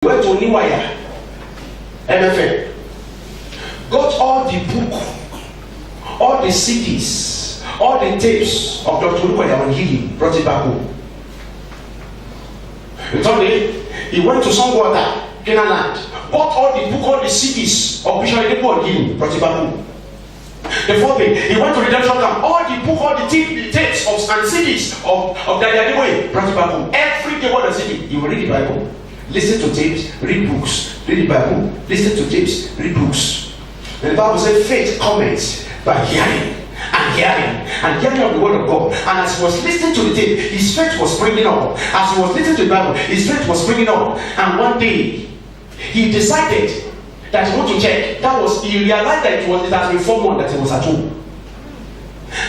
went to Niwaya, MFA, got all the book, all the CDs, all the tapes of Dr. Niwaya on healing, brought it back home. Thirdly, he went to Songwater, Canaanland, bought all the book, all the CDs of Bishop Adepo on healing, brought it back home. The fourth thing, he went to redemption camp, all the book, all the tapes of and CDs of Daddy Adepo, brought it back home. Every day, what does he do? He will read the Bible. Listen to tapes, read books, read the Bible, listen to tapes, read books. And the Bible said faith comes by hearing and hearing and hearing of the word of God. And as he was listening to the tape, his faith was springing up. As he was listening to the Bible, his faith was springing up. And one day, he decided that he wanted to check. He realized that it has been 4 months that he was at home.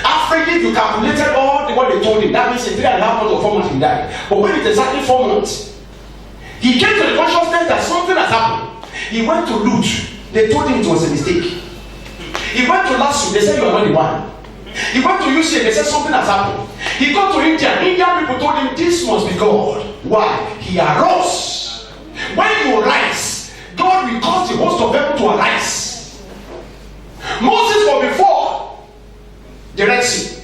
After you calculated all the what they told him, that means in 3.5 months or 4 months he died. But when it's exactly 4 months, he came to the consciousness that something has happened. He went to loot. They told him it was a mistake. He went to LASU. They said you are not the one. He went to UCA. They said something has happened. He got to India. Indian people told him this must be God. Why? He arose. When you rise, God will cause the host of heaven to arise. Moses was before the Red Sea.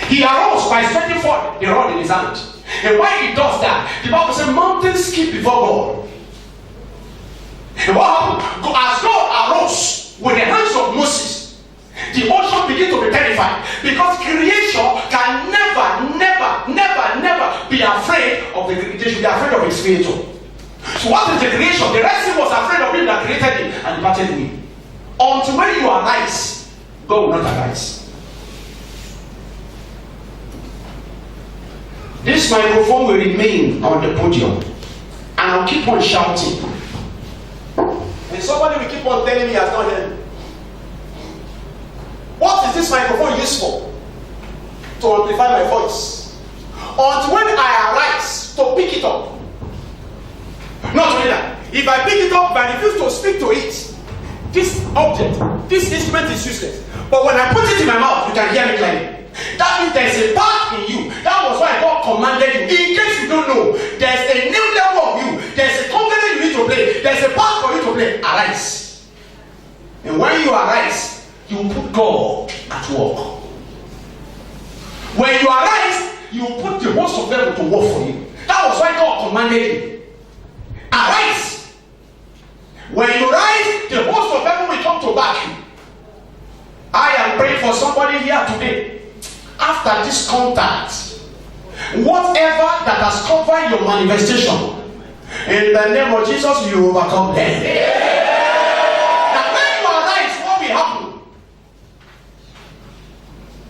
He arose by stretching forth the rod in his hand. And when he does that, the Bible says mountains skip before God. And what happened? As God arose with the hands of Moses, the ocean began to be terrified, because creation can never be afraid of the creation. They should be afraid of its creator. So what is the creation? The Red Sea was afraid of him that created him and departed him. Until when you arise, God will not arise. This microphone will remain on the podium, and I'll keep on shouting. And somebody will keep on telling me I've not heard. What is this microphone used for? To amplify my voice. Until when I arise to pick it up. Not only that, if I pick it up and I refuse to speak to it, this object, this instrument is useless. But when I put it in my mouth, you can hear me clearly. That means there's a part in you. That was why God commanded you. In case you don't know, there's a new level of you. There's a confidence you need to play. There's a part for you to play. Arise. And when you arise, you put God at work. When you arise, you put the host of heaven to work for you. That was why God commanded you. Arise. When you rise, the host of heaven will come to back you. I am praying for somebody here today. After this contact, whatever that has covered your manifestation, in the name of Jesus, you overcome them. Now when you arise, what will happen?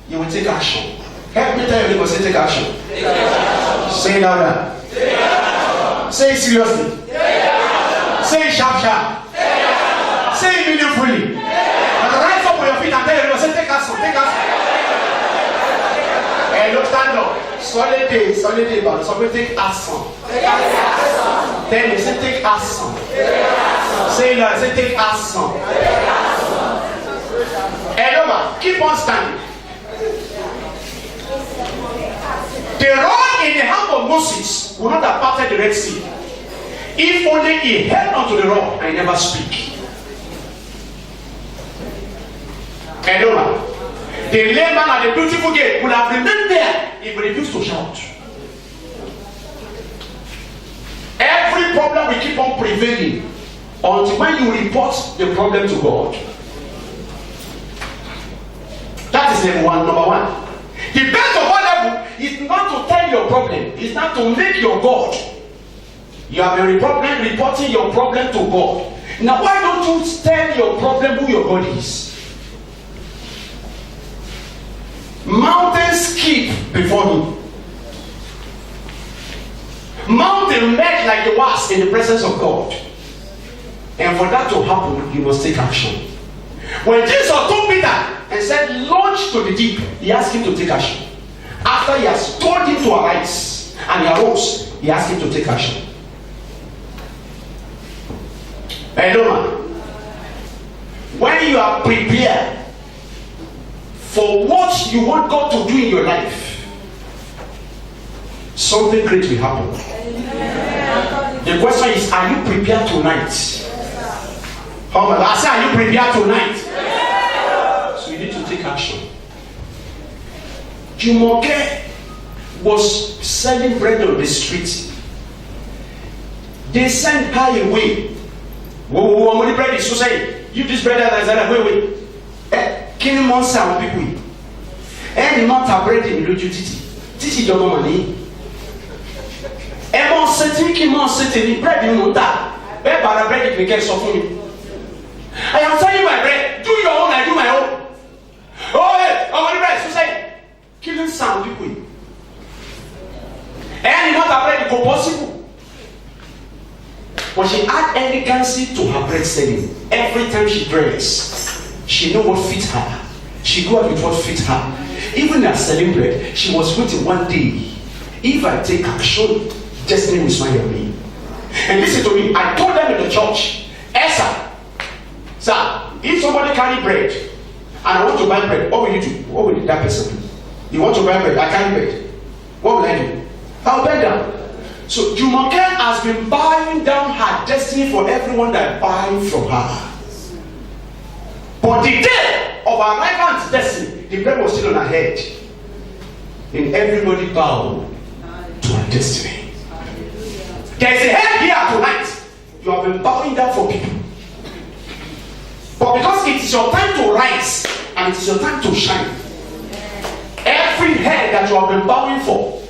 You will take action. Help me tell you, people, say take action. Take action. Say it louder. Take action. Say it seriously. Take action. Say it sharp. Take action. Say it meaningfully. Rise up on your feet and tell you, say take action. Take action. Look, stand up. Solid day, but somebody take action. Take action. Then you say take action. Take action. Say that, say take action. Take action. And over, keep on standing. The rod in the hand of Moses would not have parted the Red Sea if only he held on to the rod and never speak. And over. The layman at the beautiful gate would have remained there if he refused to shout. Every problem will keep on prevailing until when you report the problem to God. That is number one. The best of all level is not to tell your problem, it's not to make your God. You have been reporting your problem to God. Now why don't you tell your problem who your God is? Mountains skip before him. Mountain met like the wasp in the presence of God. And for that to happen, you must take action. When Jesus told Peter and said, launch to the deep, he asked him to take action. After he has told him to arise and he arose, he asked him to take action. Hello, man. When you are prepared for what you want God to do in your life, something great will happen. Amen. The question is, are you prepared tonight? Oh my God, I say, are you prepared tonight? So you need to take action. Jumoke was selling bread on the street. They sent her away. Whoa, money bread is so say, you this bread that is that wait. Can you monster on people? Any month bread in the duty. This is your money. Everyone sitting, keep on sitting, bread in Munda. Where para bread if get suffering. I am telling you my bread. Do your own, I do my own. Oh, hey, money bread, so say, killing some people. Any month bread go possible. But she had elegancy to her bread selling. Every time she dressed, she knew what fit her. She go out with what fit her. Even as selling bread, she was waiting one day. If I take action, destiny will smile on me. And listen to me, I told them in the church, sir, if somebody carry bread and I want to buy bread, what will you do? What will that person do? You want to buy bread, I carry bread. What will I do? I'll bend down. So Jumoke has been buying down her destiny for everyone that buys from her. But the day of her arrival destiny, the bread was still on her head. And everybody bowed to her destiny. There is a head here tonight. You have been bowing down for people. But because it is your time to rise and it is your time to shine, every head that you have been bowing for,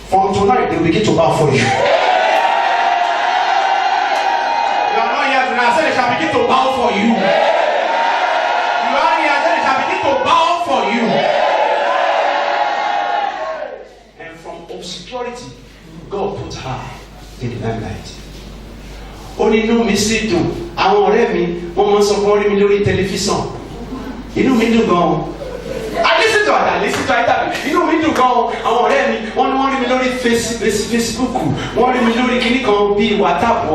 from tonight they will begin to bow for you. You are not here tonight. I said they shall begin to bow for you. You are here. I said they shall begin to bow for you. And from obscurity, God put her in the limelight. Only no mistake too. Àwọn ọ̀rẹ́ mi wọ́n máa ń sọ fún orí mi lórí tẹlifíṣàn. Inú mi dùn gan-an. I listen to it. Inú mi dùn gan-an. Àwọn ọ̀rẹ́ mi wọ́n rí mi lórí Facebook. Wọ́n rí mi lórí kíní kan bíi WhatsApp. Ó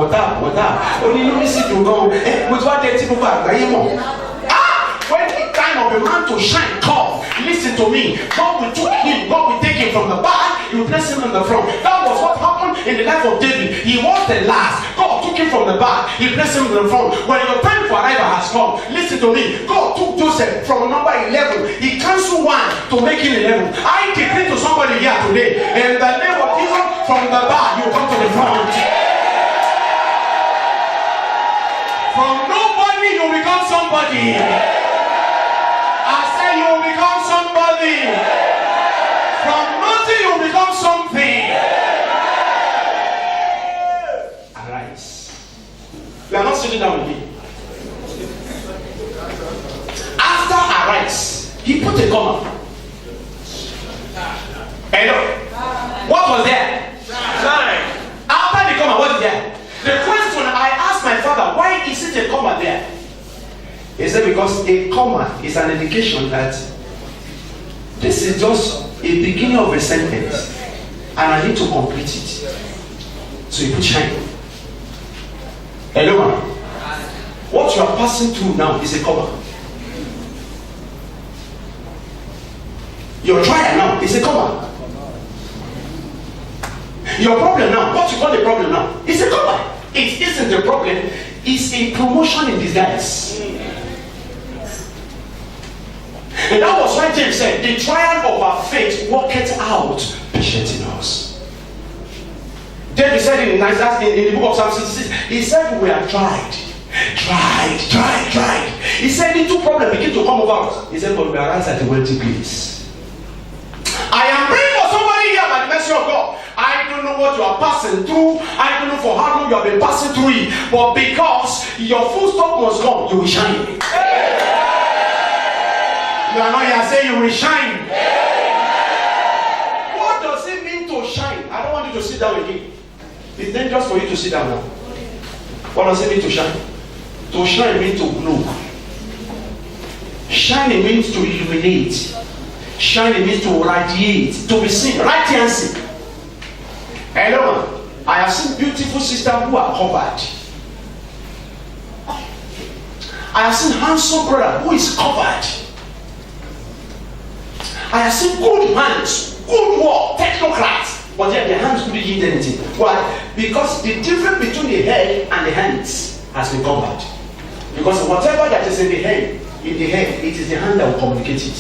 ní inú mi sì dùn gan-an. Mo ti wá dé tí gbogbo àgbáyé mọ̀. When the time of a man to shine come, listen to me. God will take him from the back, he will place him in the front. That was what happened in the life of David. He was the last. God took him from the back, he placed him in the front. When your time for arrival has come, listen to me. God took Joseph from number 11. He cancelled 1 to make him 11. I decree to somebody here today, in the name of Jesus, from the back you come to the front. From nobody you become somebody. You will become somebody. From nothing you will become something. Arise. We are not sitting down again. After arise, he put a comma. Hello. What was there? After the comma, what is there? The question I asked my father, why is it a comma there? He said because a comma is an indication that this is just a beginning of a sentence and I need to complete it. So you put shine. Hello, man. What you are passing through now is a comma. Your trial now is a comma. Your problem now, what you call the problem now, is a comma. It isn't a problem, it's a promotion in disguise. And that was why James said, the trial of our faith worketh out patience in us. David said in the book of Psalm 66, he said we are tried. He said little problem begin to come about. He said, but we arise at a wealthy place. I am praying for somebody here by the mercy of God. I don't know what you are passing through. I don't know for how long you have been passing through it. But because your full stop must come, you will shine. You are not here saying you will shine. What does it mean to shine? I don't want you to sit down again. It's dangerous for you to sit down now. What does it mean to shine? To shine means to glow. Shining means to illuminate. Shining means to radiate, to be seen, radiancy. Hello, man. I have seen beautiful sisters who are covered. I have seen handsome brother who is covered. I have seen good hands, good work, technocrats, but yet their hands couldn't eat anything. Why? Because the difference between the head and the hands has been covered. Because whatever that is in the head, it is the hand that will communicate it.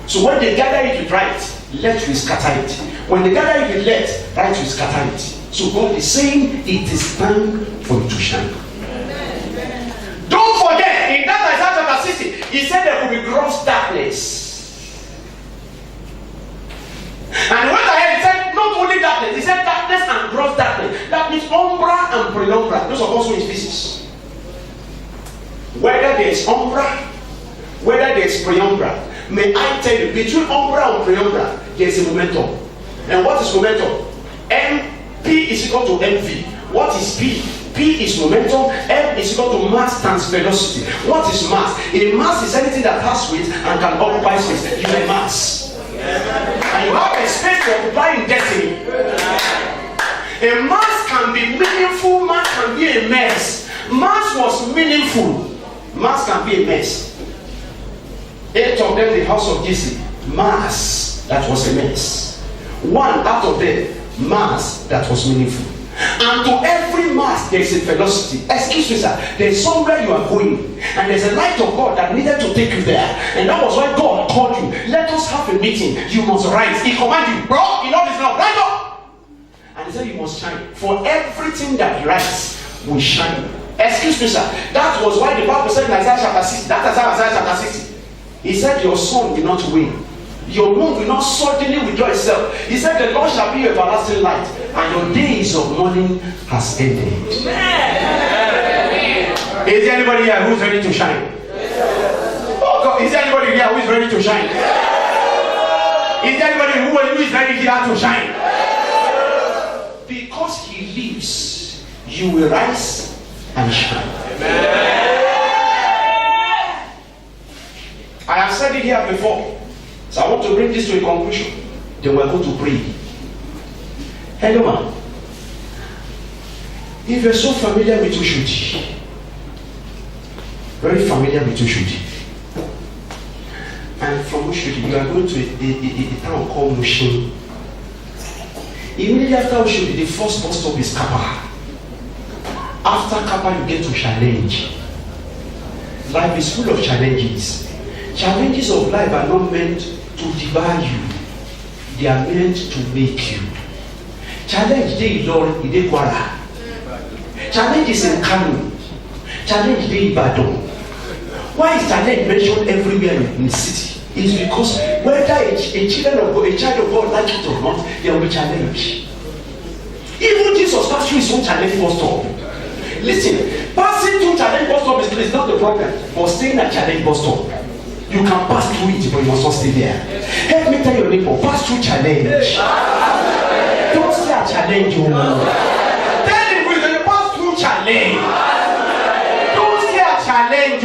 So when they gather it with right, left will scatter it. When they gather it with left, right will scatter it. So God is saying it is time for you to shine. Don't forget, in that Isaiah chapter 60, he said there will be gross darkness. And when I he said not only darkness, he said darkness and gross darkness. That means umbra and penumbra. Those are also in physics. Whether there is umbra, whether there is penumbra, may I tell you, between umbra and penumbra, there is a momentum. And what is momentum? P is equal to mv. What is P? P is momentum. M is equal to mass times velocity. What is mass? A mass is anything that has weight and can occupy space. You are a mass. And you have a space to occupy in destiny. A mass can be meaningful, mass can be a mess. Mass was meaningful, mass can be a mess. 8 of them, the house of Jesse, mass that was a mess. 1 out of them, mass that was meaningful. And to every mass there is a velocity. Excuse me, sir, there is somewhere you are going, and there's a light of God that needed to take you there. And that was why God called you. Let us have a meeting. You must rise. He commanded you, bro, enough is enough, rise up. And he said you must shine. For everything that rises will shine. Excuse me, sir, that was why the Bible said in Isaiah chapter 60, that is Isaiah chapter 60. He said your sun will not wane. Your moon will not suddenly withdraw itself. He said the Lord shall be your everlasting light, and your days of mourning has ended. Is there anybody here who is ready to shine? Oh God, is there anybody here who is ready to shine? Is there anybody who is ready here to shine? Because he lives, you will rise and shine. I have said it here before. So I want to bring this to a conclusion. Then we're going to pray. Hello, man. If you're so familiar with Ushudi, very familiar with Ushudi, and from Ushudi you are going to a town called Mushin. Immediately after Ushudi, the first bus stop is Kappa. After Kappa, you get to Challenge. Life is full of challenges. Challenges of life are not meant to devour you. They are meant to make you. Challenge dey Ilorin, e dey Kwara. Challenge is in Kano. Challenge dey Ibadan. Why is challenge mentioned everywhere in the city? It's because whether a child of God like it or not, there will be challenge. Even Jesus passed through his own challenge bus stop. Listen, passing through challenge bus stop is not the problem, but staying at challenge bus stop. You can pass through it, but you must not stay there. Help me tell your neighbor, pass through challenge. Don't stay at challenge. Tell him when you pass through challenge. Don't stay at challenge.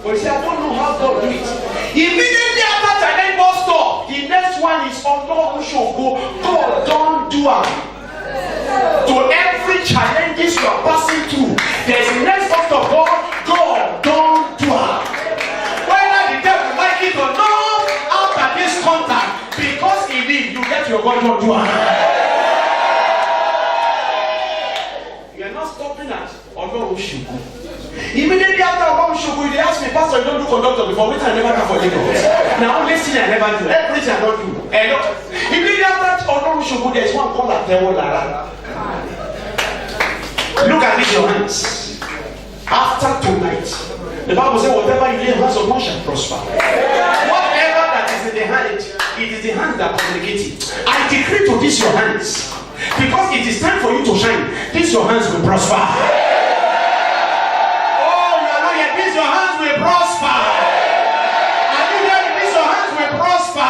But you say, I don't know how God do it. Immediately after challenge bus stop, the next one is Lord Ushogo. God don't do it. To every challenges you are passing through, there's a next bus stop. God don't do it. Whether the devil like it or not, after this contact, because he did, you get your God don't do it. You are not stopping at Olorushogo. Immediately after Olorushogo, they asked me, Pastor, you don't do conductor before, which I never come for Lagos. Now only sin I never do, everything I don't do. Immediately after Olorushogo, there is one called Atewo Lara. Look at this, your hands. After tonight, the Bible says, whatever you lay hands upon shall prosper. Whatever that is in the hand, it is the hand that communicates it. I decree to this your hands, because it is time for you to shine. This your hands will prosper. Oh, you are not yet. This your hands will prosper. Are you hearing? This your hands will prosper.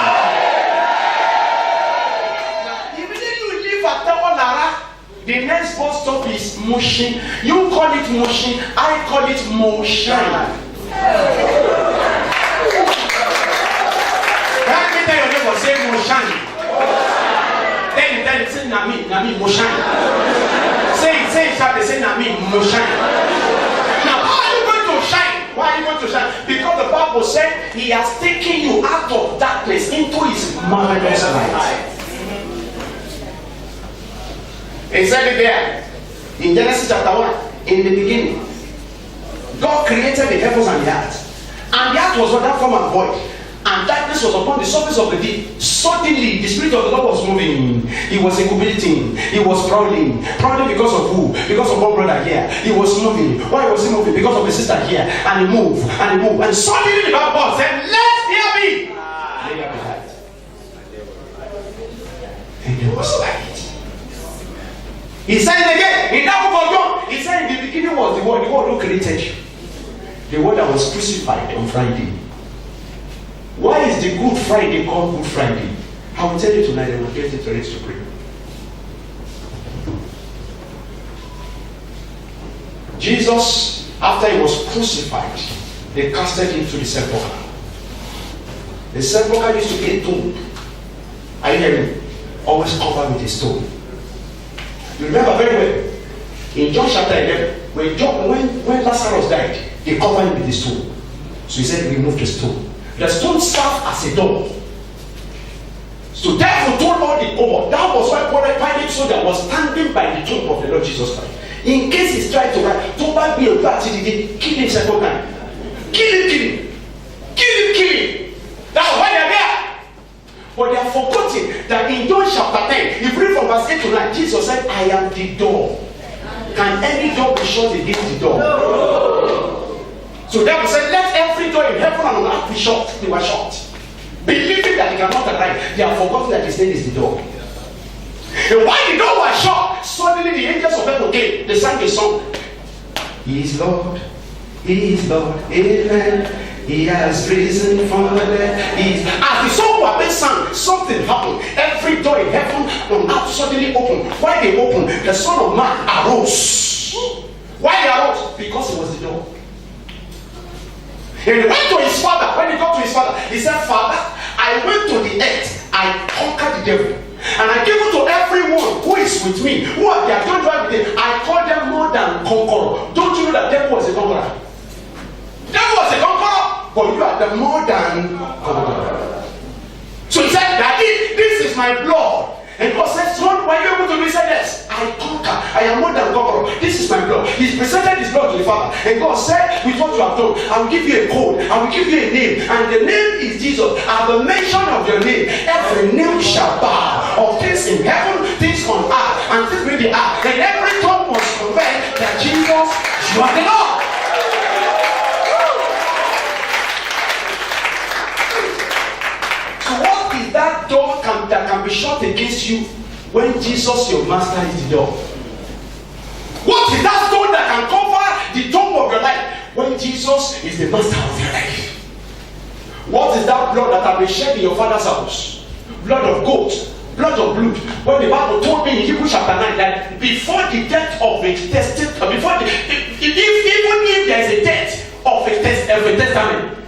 Immediately you leave Atewo Lara, the next bus stop is Mushin. You call it Mushin, I call it Motion. Let me tell your neighbor, say Motion. Tell it, say Nami, Motion. Say it, say Nami, Motion. Now, how are you going to shine? Why are you going to shine? Because the Bible said he has taken you out of darkness into his marvelous light. He said it there in Genesis chapter 1. In the beginning, God created the heavens and the earth. And the earth was without form and void. And darkness was upon the surface of the deep. Suddenly, the Spirit of the Lord was moving. He was incubating. He was prowling. Prowling because of who? Because of one brother here. He was moving. Why was he moving? Because of the sister here. And he moved. And he moved. And suddenly the Bible said, let there be. And there was light. And there was light. He said it again. In that book of John, he said in the beginning was the word who created you. The word that was crucified on Friday. Why is the Good Friday called Good Friday? I will tell you tonight and we'll get it ready to pray. Jesus, after he was crucified, they casted him to the sepulchre. The sepulchre used to be a tomb. Are you hearing me? Always covered with a stone. You remember very well. In John chapter 11, when Lazarus died, they covered him with a stone. So he said, remove the stone. The stone served as a door. So therefore told all the cohort. That was why Pilate soldier was standing by the tomb of the Lord Jesus Christ. In case he's trying to write, don't buy me a party, kill him second time. Kill him. That's why they're there. But they are forgetting that in John chapter 10, if you read from verse 8 to 9, Jesus said, I am the door. Can any door be shut against the door? No. So therefore said, let every door in heaven and on earth be shut. They were shut. Believing that they cannot arrive, they have forgotten that his name is the door. And while the door was shut, suddenly the angels of heaven came. They sang a song. He is Lord, amen. He has risen from the dead. As the song was being sung, something happened. Every door in heaven and earth suddenly opened. Why they opened? The Son of Man arose. Why he arose? Because he was the door. And he went to his father. When he got to his father, he said, Father, I went to the earth. I conquered the devil. And I give it to everyone who is with me. Who are there? Don't drive with them. I call them more than conqueror. Don't you know that devil was a conqueror? Devil was a conqueror, but you are the more than conqueror. So he said, Daddy, this is my blood. And God said, Son, were you able to do? He said, yes, I conquer. I am more than conqueror. This is my blood. He presented his blood to the Father. And God said, with what you have done, I will give you a code. I will give you a name. And the name is Jesus. At the mention of your name, every name shall bow. Of things in heaven, things on earth, and things in the earth. And every tongue must confess that Jesus, you are the Lord. So what is that door that can be shut against you when Jesus, your master, is the door? What is that stone that can cover the tomb of your life when Jesus is the master of your life? What is that blood that can be shed in your father's house? Blood of goat, blood of blood. When the Bible told me in Hebrews chapter 9 that before the death of a testament, even if there is a death of a testament,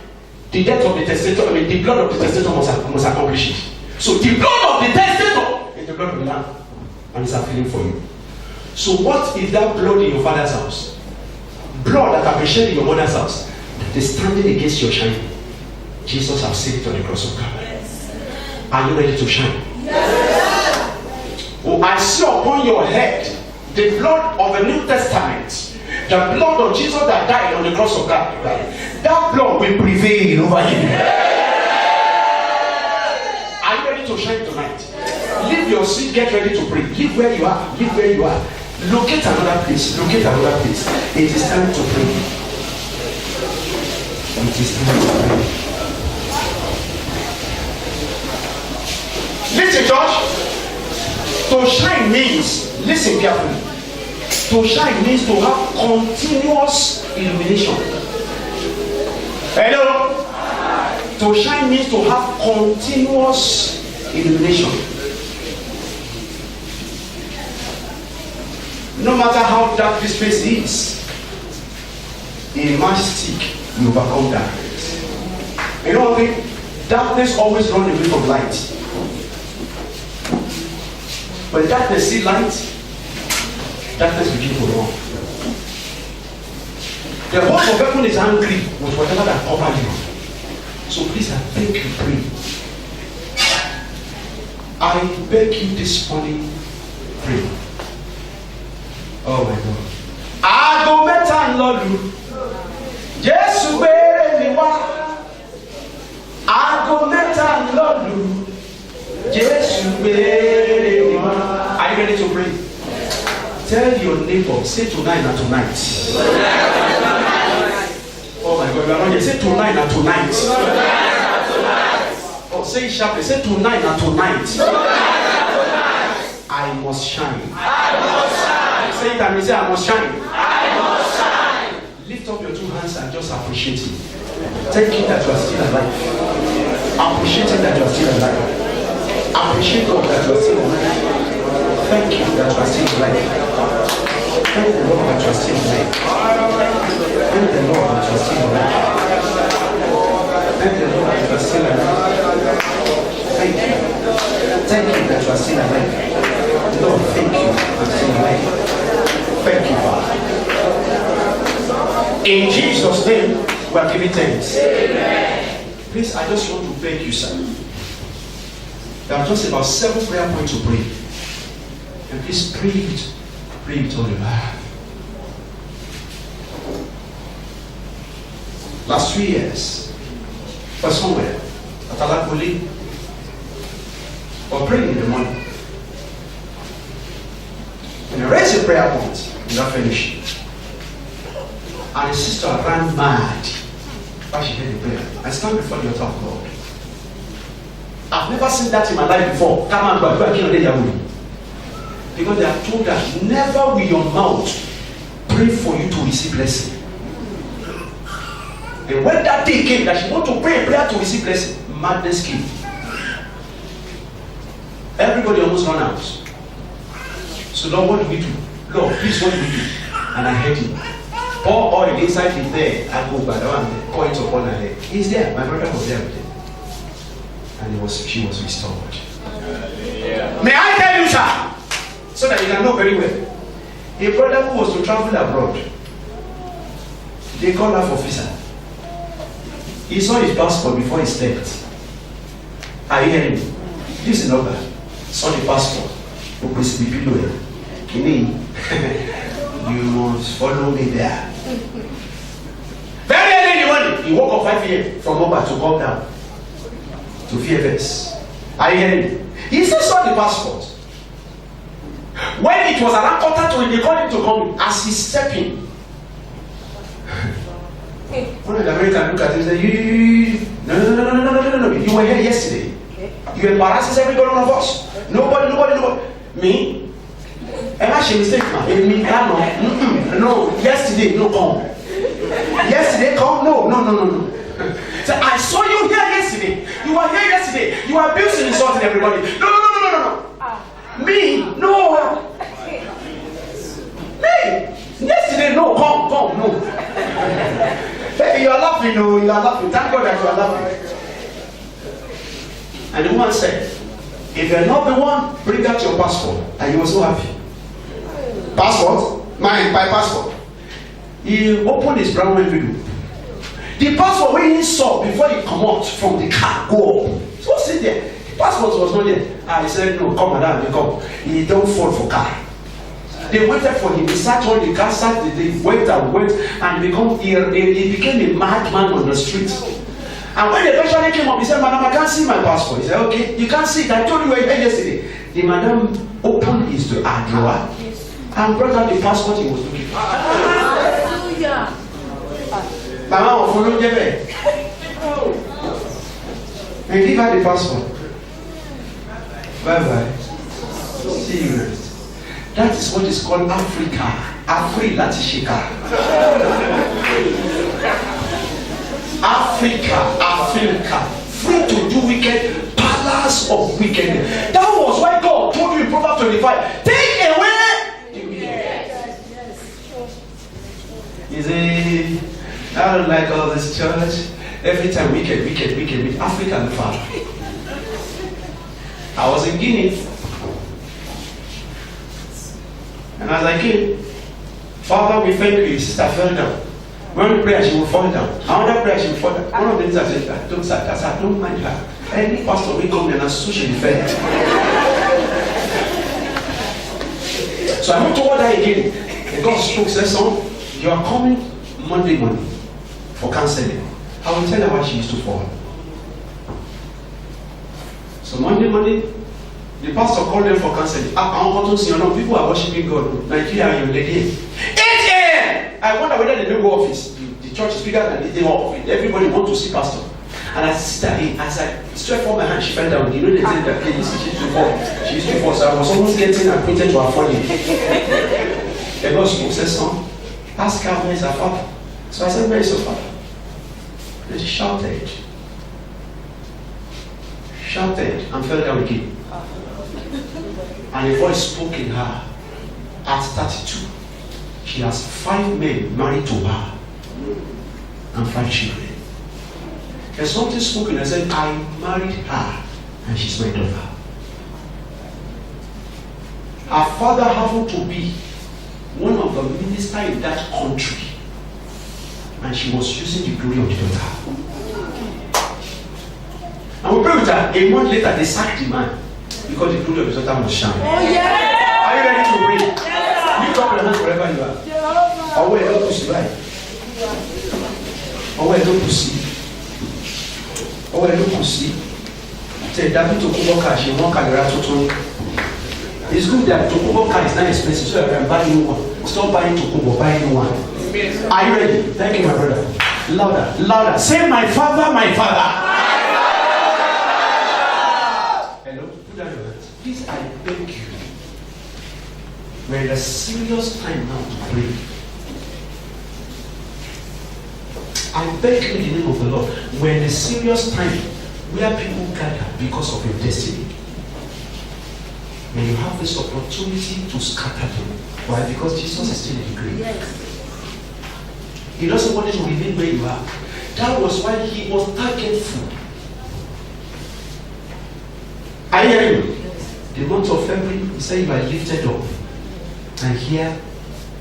the death of the testator, the blood of the testator must accomplish it. So the blood of the testator is the blood of the Lamb, and it's appealing for you. So what is that blood in your father's house? Blood that can be shed in your mother's house that is standing against your shining. Jesus has saved on the cross of Calvary. Yes. Are you ready to shine? Yes. Oh, I see upon your head the blood of the New Testament. The blood of Jesus that died on the cross of Calvary. That blood will prevail over you. Are you ready to shine tonight? Leave your seat, get ready to pray. Leave where you are. Leave where you are. Locate another place. Locate another place. It is time to pray. It is time to pray. Listen, church. To shine means, listen carefully. To shine means to have continuous illumination. Hello? To shine means to have continuous illumination. No matter how dark this place is, a matchstick will overcome darkness. You know one thing? Darkness always runs away from light. When darkness sees light, darkness begins to run. The host of heaven is angry with whatever that covered you. So please, I beg you, pray. I beg you this morning, pray. Oh my God. Aago mẹ́ta ń lọ lù. Jésù gbére mi wá. Aago mẹ́ta ń lọ lù. Jésù gbére mi wá. Are you ready to pray? Tell your neighbor, say tonight and tonight. Oh my God, you are not here. Say tonight and tonight. Oh, say it sharply. Say tonight and tonight. I must shine. Say it and you say I must shine. Lift up your two hands and just appreciate Him. Thank Him that you are still alive. Appreciate Him that you are still alive. Appreciate God that you are still alive. Thank you that you are still alive. Thank the Lord that you are still alive. Thank the Lord that you are still alive. Thank the Lord that you are still alive. Thank you. Thank you that you are still alive. Lord, thank you. I'm still alive. Thank you, Father. In Jesus' name, we are giving thanks. Amen. Please, I just want to beg you, sir. There are just about 7 prayer points to pray. And please pray it all your life. Last 3 years, for somewhere, at Alakoli, or praying in the morning. When you raise your prayer point, you are finished. And the sister ran mad when she heard the prayer. I stand before the altar of God. I've never seen that in my life before. Come on, but you are because they have told us, never will your mouth pray for you to receive blessing. And when that day came that she wanted to pray a prayer to receive blessing, madness came. Everybody almost ran out. So Lord, what do we do? Lord, please, what do we do? And I heard Him. Pour oil inside His there. I go by the one there. Pour it upon her head. He's there. My brother was there with him. And she was restored. Yeah. May I tell you, sir? So that you can know very well. A brother who was to travel abroad, they called her for visa. He saw his passport before he slept. Are you hearing me? This is number. Saw the passport. You must follow me there. Very early in the morning, he woke up 5 a.m. from Oba to come down to Fearless. Are you hearing me? He still saw the passport. When it was around 1:45, they called him to come as he's stepping. One of the Americans looked at him and said, No. You were here yesterday. You embarrassed every one of us. Nobody. Me? Am I a mistake, man? No. Yesterday, no come. Yesterday, come? No. So I saw you here yesterday. You were here yesterday. You were abusing and insulting everybody. No. Me? No. Me? Yesterday, no. Come, no. Hey, you are laughing, no. You are laughing. Thank God that you are laughing. And the woman said, if you are not the one, bring out your passport. And he was so happy. Passport? My passport. He opened his brown window. The passport when he saw before he come out from the car, go up. So sit there. The passport was not there. And he said, no, come madam, you come. He don't fall for car. They waited for him. He sat on the car, they went, and he became a madman on the street. And when the eventually came up, he said, madam, I can't see my passport. He said, okay, you can't see it. I told you were here yesterday. The madam opened his drawer and brought out the passport he was looking for. Hallelujah. Mama, follow Jebe. And give her the passport. Bye. See you next. That is what is called Africa. Afri Latishika. Africa. Free to do wicked, palace of wickedness. That was why God told you in Proverbs 25, take away the wicked. You see, I don't like all this church. Every time wicked. African father. I was in Guinea. And as I came, Father, we thank you. Sister fell down. One prayer, she will fall down. Another prayer, she will fall down. One of the things I said, I don't mind her. Any pastor will come and associate with her. So I went toward her again. And God spoke, said, son, you are coming Monday morning for counseling. I will tell her why she used to fall. So Monday morning, the pastor called them for counseling. People are worshiping God. Nigeria, you're lady. 8 a.m. I wonder whether they don't go office. The church is bigger than the office. Everybody wants to see pastor. And I sit there, as I stretch for my hand, she fell down. You know, they say that she used to fall. She used to fall. So I was almost getting acquainted to her falling. The Lord spoke, said, son, ask her where is her father. So I said, where is your father? And she shouted, and fell down again. And a voice spoke in her. At 32, she has 5 men married to her and 5 children. There's something spoken. I said, I married her and she's my daughter. Her father happened to be one of the ministers in that country, and she was using the glory of the daughter. And we pray with her. A month later, they sacked the man because the glory of his daughter was shining. Oh, yeah. Are you ready to pray? Yes. Lift up your hands wherever you are. Or where don't pussy, right? Or where don't pussy. Or where don't pussy. Say, David to Kuboka, she won't carry her to. It's good that Tokubo is not expensive, so I can buy new one. Stop buying Tokubo, buy new one. Are you ready? Thank you, my brother. Louder, louder. Say, my father, my father. Hello? Put down your hands. Please, I beg you. We're in a serious time now to pray. I beg you in the name of the Lord. We're in a serious time where people gather because of your destiny. And you have this opportunity to scatter them. Why? Because Jesus is still in the grave. Yes. He doesn't want you to remain where you are. That was why he was targetful. Are you hearing me? Yes. The month of February, he said you are lifted up. And here,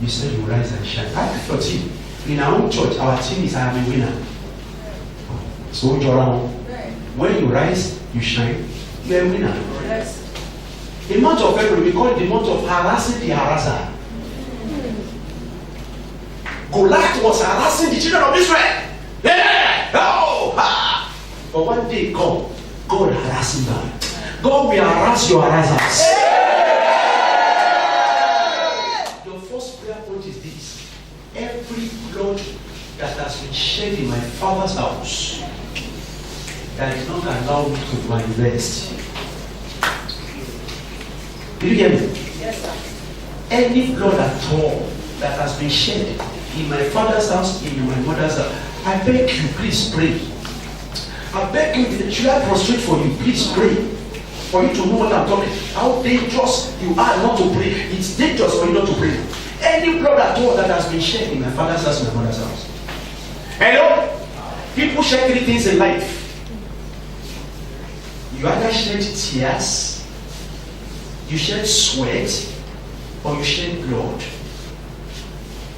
you said you rise and shine. I prefer team. In our own church, our team is I am a winner. So when you rise, you shine, you are a winner. Yes. The month of February, we call it the month of harassing the harasser. Goliath was harassing the children of Israel. Yeah! Oh! Ha! But one day, God harassing them. God will harass your harassers. Yeah! Your first prayer point is this. Every blood that has been shed in my father's house that is not allowed me to manifest. Did you hear me? Yes, sir. Any blood at all that has been shed in my father's house, in my mother's house, I beg you, please pray. I beg you, should I prostrate for you? Please pray. For you to know what I'm talking. How dangerous you are not to pray. It's dangerous for you not to pray. Any blood at all that has been shed in my father's house, in my mother's house. Hello? People shed 3 things in life. You either shed tears, you shed sweat, or you shed blood.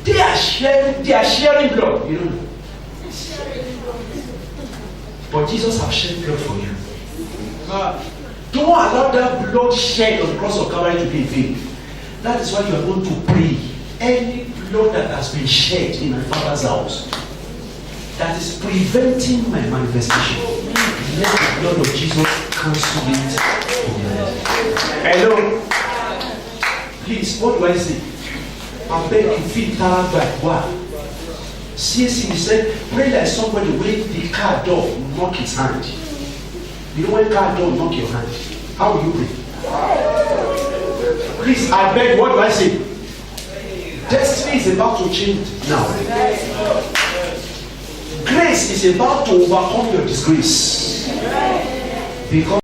They are sharing blood, you know. But Jesus has shed blood for you. Don't allow that blood shed on the cross of Calvary to be in vain. That is why you are going to pray. Any blood that has been shed in my father's house that is preventing my manifestation, let the blood of Jesus cancel it. Hello? Please, what do I say? I beg you, feel tired by what? CSC said, pray like somebody when the car door knock his hand. You know when car door knock your hand? How will you pray? Please, I beg, what do I say? Destiny is about to change now. Grace is about to overcome your disgrace. Because